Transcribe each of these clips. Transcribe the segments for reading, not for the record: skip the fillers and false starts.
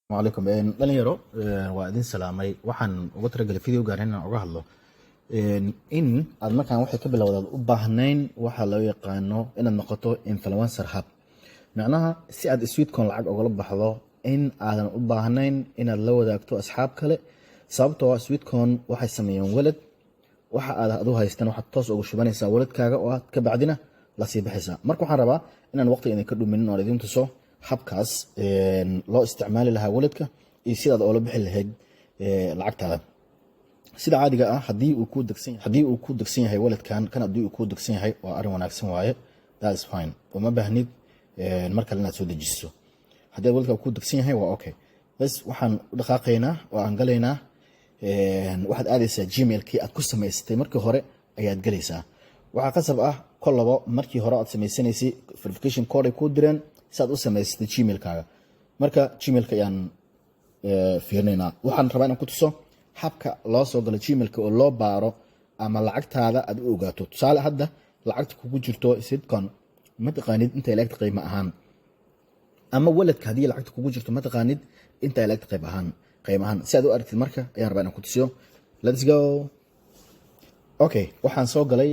السلام عليكم dhalinyaro waa idin salaamay waxaan uga talagalay videogan inaan uga hadlo in aad markaan waxay ka bilowdaad u baahnayn waxa loo yaqaano inaad noqoto influencer hub macnaha si aad sweetcon lacag uga baxdo in aadan u baahnayn inaad la wadaagto asxaab kale sababtoo ah sweetcon waxay sameeyeen walad waxa aad adu haystaan waxaad toos ugu shubanaysaa waladkaaga oo aad ka bacdina la sii baxaysaa marka waxaan rabaa inaan waqti idin ka dhumin oo idin tuso habkaas loo isticmaali lahaa waladka iyo sidaad oo la bixi lahayd lacagtaada sida caadiga ah hadii uu ku degsan yahay waladkan kan hadii uu ku degsan yahay waa arin wanaagsan waaye that is fine uma baahnid marka inaad soo dejiso hadii waladka ku degsan yahay waa okay bas waxaan u dhaqaaqaynaa oo aan galaynaa waxaad aadaysaa gmail-kii aad ku samaysatay markii hore ayaad galaysaa waxaa qasab ah kolabo markii hore aad samaysanaysay verification code ay ku direen si aad u samaysatay gmail-kaaga marka gmail-ka ayaan fiirinaynaa waxaan rabaa inaan ku tuso habka loo soo galo gmail-ka oo loo baaro ama lacagtaada aad u ogaato tusaale hadda lacagta kugu jirto sweetcon ma taqaanid inta lacagta qiimo ahaan ama waladka hadii lacagta kugu jirto ma taqaanid inta lacagta qiimo ahaan si aad u aragtid marka ayaan rabaa inaan ku tusiyo let's go okay waxaan soo galay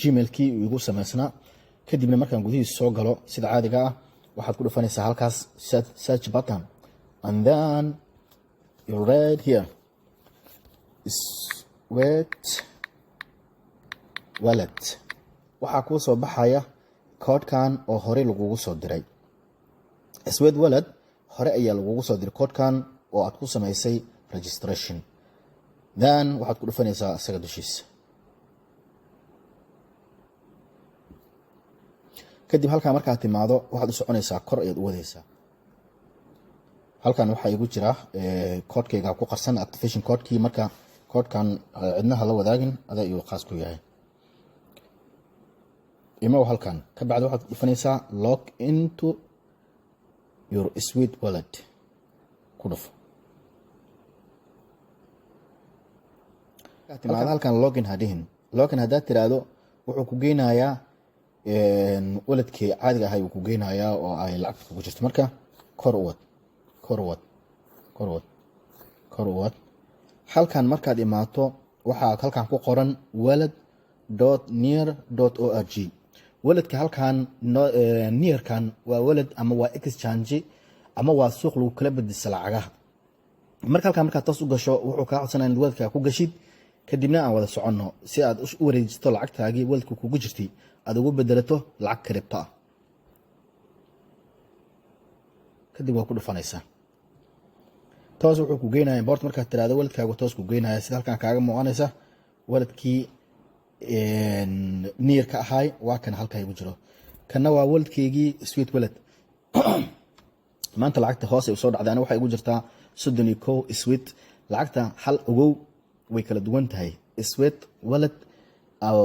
gmail-kii igu samaysnaa kadibna markaan gudihiisa soo galo sida caadiga ah waxaad ku dhufanaysaa halkaas search button and then you right here sweet wallet waxaa kuu soo baxaya koodhkan oo hore lagugu soo diray sweet wallet hore ayaa lagugu soo diray koodhkan oo aad ku samaysay registration then waxaad ku dhufanaysaa isaga dushiisa kadib halkan markaad timaado waxaad u soconaysaa kor ayaad u wadaysaa halkan waxaa igu jira koodhkayga ku qarsan activation koodhkii marka koodhkan cidnaha la wadaagin adaa iyo khaas ku yahay imow halkan ka bacdi waxaad ku dhufanaysaa log into your sweet wallet ku dhufo timaado halkan login hadhihin login haddaad tiraahdo wuxuu ku geynayaa waladkii caadiga ahay uu ku geynayaa oo ay lacagta kugu jirto marka kor u wad halkan markaad imaato waxaa halkan ku qoran walad.near.org waladka halkan nearkan waa walad ama waa exchange ama waa suuq lagu kala bedesho lacagaha marka halkan markaad toos u gasho wuxuu kaa codsanaya in waladka ku gashid kadibna aan wada soconno si aad u wareejisto lacagtaagii waladka kugu jirtay aad ugu bedelato lacag crypto ah kadib waa ku dhufanaysaa toos wuxuu ku geynayaa import markaad tiraahdo waladkaaga toos ku geynayaa sida halkan kaaga muuqanaysa waladkii nearka ahay waa kan halkaa igu jiro kana waa waladkeygii sweet wallet maanta lacagta hoos ay soo dhacday ana waxay igu jirtaa 31 sweet lacagta hal ogow way kala duwan tahay sweet wallet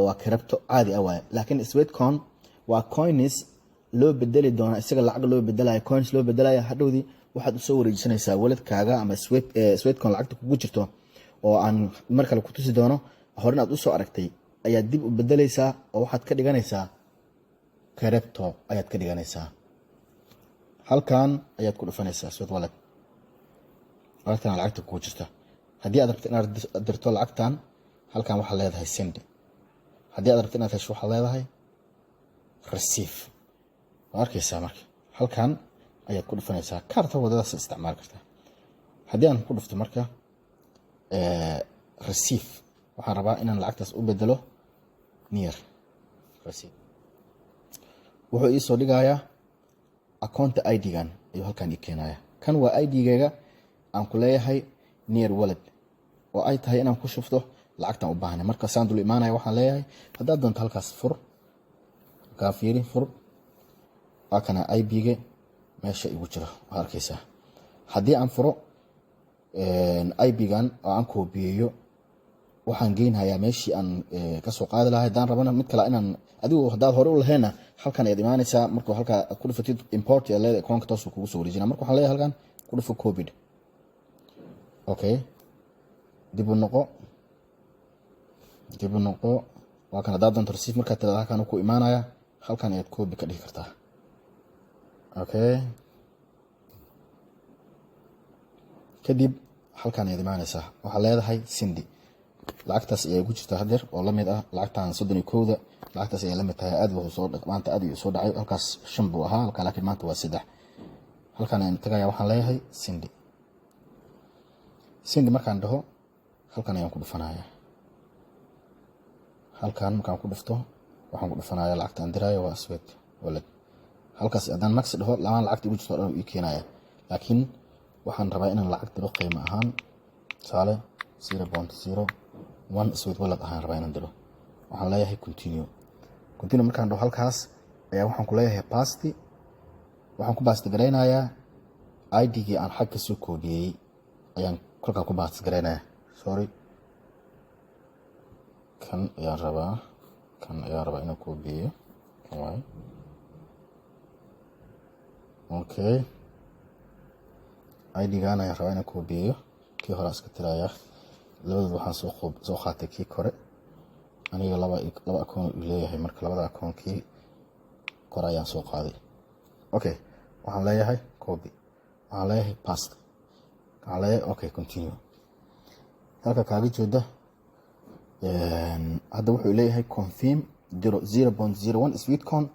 waa crypto caadi ah waaye laakiin sweetcon waa coins loo bedeli doona isaga lacag loo bedelayo coins loo bedelayo hadhowdii waxaad u soo wareejisanaysaa waladkaaga ama sweetcon lacagta kugu jirto oo aan mar kale ku tusi doono hore inaad u soo aragtay ayaad dib u bedelaysaa oo waxaad ka dhiganaysaa crypto ayaad ka dhiganaysaa halkan ayaad ku dhufanaysaa sweet wallet lacagtan lacagta kugu jirta haddii aad rabto inaad dirto lacagtan halkan waxaad leedahay send haddii aad rabto inaad hesho waxaad leedahay receive waa arkaysaa marka halkan ayaad ku dhufanaysaa kaarta wadadaas isticmaali kartaa haddii aan ku dhufto marka receive waxaan rabaa inaan lacagtaas u bedelo near receive wuxuu ii soo dhigayaa account ID-gan ayuu halkan ii keenaya kan waa ID-gayga aan ku leeyahay near wallet oo ay tahay inaan ku shufto lacagtan u baahnay marka saan dul imaanaya waxaan leeyahay haddaad doonto halkaas fur kaa fiiri fur waa kana IB-ga meesha igu jiro waa arkaysaa haddii aan furo IB-gan oo aan koobiyeeyo waxaan geynayaa meeshii aan ka soo qaadi lahaa haddaan rabana mid kale inaan adigu haddaad hore u lahayna halkan ayaad imaanaysaa markuu halkaa ku dhufatid import ee leedahay akoonka toos kugu soo wareejinaa marka waxaan leeyahay halkan ku dhufo copied okay dib u noqo waa kan haddaad doonto receive markaad tiraahdo halkan ku imaanaya halkan ayaad copy ka dhigi kartaa okay kadib halkan ayaad imaanaysaa waxaa leedahay sindi lacagtaas ayay ugu jirtaa hadeer oo lamid ah lacagtan 31da lacagtaas ayay lamid tahay aad buu soo maanta aad ayuu soo dhacay halkaas 5 buu ahaa halka laakiin maanta waa 3 halkan aan tagaya waxaan leeyahay sindi markaan dhaho halkan ayaan ku dhufanayaa halkan markaan ku dhufto waxaan ku dhufanayaa lacagtan diraayo waa Aswed Wallet halkaas haddaan max dhaho lamaan lacagta ugu jirto ii keenaya laakiin waxaan rabaa inaan lacag diro qiimo ahaan tusaale 0.01 Aswed Wallet ahaan rabaa inaan diro waxaan leeyahay continue markaan dhaho halkaas ayaa waxaan ku leeyahay paste waxaan ku paste gareynayaa ID-gii aan xag ka soo koodiyay ayaan kolkaa ku paste gareynayaa sorry kan ayaan rabaa inaan koobiyo waay okay ID-gaan ayaan rabaa inaan koobiyo kii hore iska tiraaya labadooda waxaan soo qaatay kii kore aniga laba akoon uu leeyahay marka labada akoonkii kore ayaan soo qaaday okay waxaan leeyahay copy waxaan leeyahay paste waxaan leeyahay okay continue halka kaaga jeeda hadda wuxuu leeyahay confirm 0.01 Sweetcoin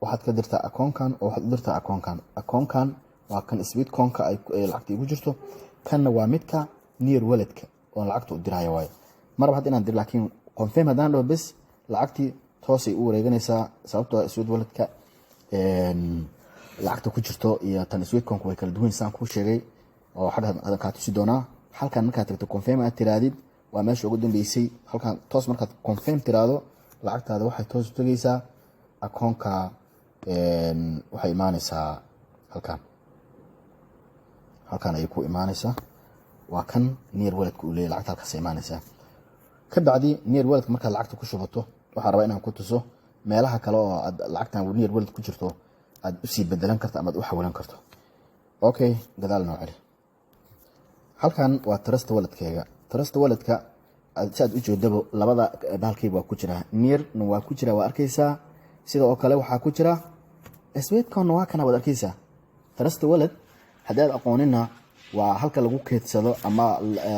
waxaad ka dirtaa akoonkan oo waxaad u dirtaa akoonkan waa kan Sweetcoin-ka ay lacagta ugu jirto kanna waa midka Near Wallet-ka oo lacagta u diraayo waayo marba had inaan dir laakiin confirm hadaan dhaho bes lacagtii toos ay u wareeganaysaa sababtoo ah Aswed Wallet-ka lacagta ku jirto iyo tan Sweetcoin-ku way kala duwan saan ku sheegay oo xagga ka tusi doonaa halkan markaad tagto confirm aad tiraadid waa meesha ugu dambeysay halkan toos markaad confirm tiraado lacagtaada waxay toos u tagaysaa akoonka waxay imaanaysaa halkan ay ku imaanaysaa waa kan Near Wallet-ku uu leeyahay lacagta halkaas imaanaysaa ka bacdi Near Wallet markaad lacagta ku shubato waxaan rabaa inaan ku tuso meelaha kale oo aad lacagtan Near Wallet ku jirto aad u sii bedelan karto ama aad u xawilan karto okay gadaal noo celi halkan waa Trust Wallet-kayga Trust Wallet-ka aad u jeedabo labada baalkayga waa ku jira Near waa ku jira waa arkaysaa sidoo kale waxaa ku jira Sweetcoin waa kana wada arkaysaa Trust Wallet hadii aad aqoonina waa halka lagu keedsado ama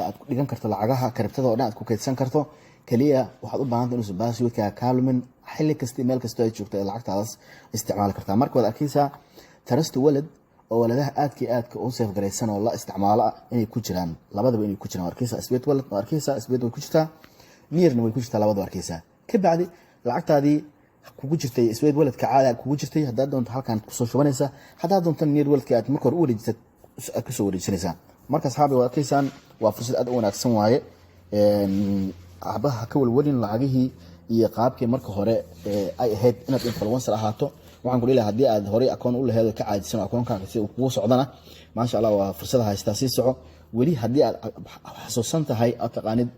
aad ku dhigan karto lacagaha kriptada oo dhan aad ku keedsan karto kaliya waxaad u baahan tahay inuu password-ka kaalumin xilli kasta meel kasta ay joogto lacagtaas isticmaali kartaa marka wada arkaysaa Trust Wallet oo waladaha aadka u safe gareysan oo la isticmaalo inay ku jiraan labadaba inay ku jiraan arkaysaa Aswed Wallet oo arkaysaa Aswed way ku jirtaa Nearna way ku jirtaa labadaba arkaysaa ka bacdi lacagtaadii kugu jirtay Aswed Wallet-ka caadi kugu jirtay hadaa doonto halkan ku soo shubanaysa hadaa doonto Near Wallet-ka aad marka hore u wareejisay ka soo wareejinaysaa marka asxaabi waa arkaysan waa fursad aad u wanaagsan waaye abaha ka walwalin lacagihii iyo qaabkii marka hore ay ahayd inaad influencer ahaato waxaan ku leeyahay hadii aad hore akoon u lahayd ka caadisan akoonkaaga si uu kugu socdana ma sha Allah waa fursad haystaa si soco wali hadii aad xasuusan tahay aad taqaanid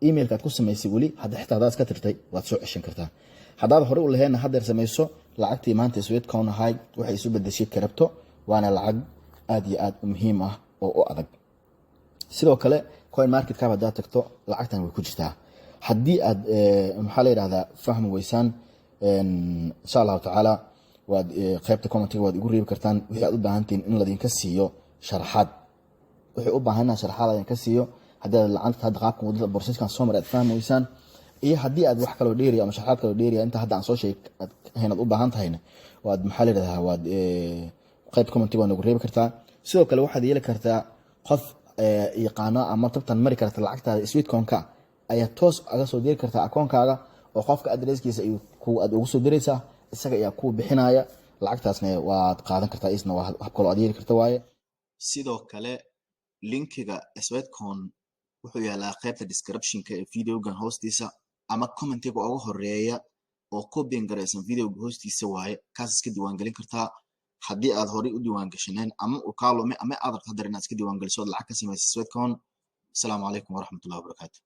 email-ka aad ku samaysay wali hadda xitaa hadaad ka tirtay waad soo ceshan kartaa hadaad hore u lahayn hadeer samayso lacagtii maanta Sweetcoin ahay waxay isu bedeshay crypto waana lacag aad iyo aad muhiim ah oo u adag sidoo kale coin market ka hadaad tagto lacagtan way ku jirtaa hadii aad maxaa la yiraahdaa fahmi weysaan insha Allah taala waad qaybta comment-ga waad igu reebi kartaan wixii aad u baahantiin in la idinka siiyo sharaxaad wixii u baahanaa sharaxaad aan ka siiyo hadii lacagta hadda qaabka wadada process-kan soo maray aad fahmi weysaan iyo hadii aad wax kale oo dheeri ama sharaxaad kale oo dheeri inta hadda aan soo sheeg aad u baahan tahayna waad maxaa la yiraahdaa waad qayb comment-ga waad igu reebi kartaa sidoo kale waxaad yeeli kartaa qof yaqaano ama tabtan mari karta lacagtaada Sweetcoin-ka ayaa toos aga soo diri kartaa akoonkaaga oo qofka address-kiisa ay aad ugu soo diraysaa isaga ayaa ku bixinaya lacagtaasna waad qaadan kartaa isna waa hab kale oo aad yeeli kartaa waaye sidoo kale linkiga Sweetcoin wuxuu yaalaa qaybta description-ka ee video-gan hoostiisa ama comment-ga ugu horeeya oo copy gareysan video-ga hoostiisa waaye kaas iska diiwaan gelin kartaa hadii aad hore u diiwaan gashaneen ama u kaalume ama aad rabto hadda inaad iska diiwaan geliso lacag ka sameeyay Sweetcoin. Assalamu alaykum wa rahmatullahi wa barakatuh.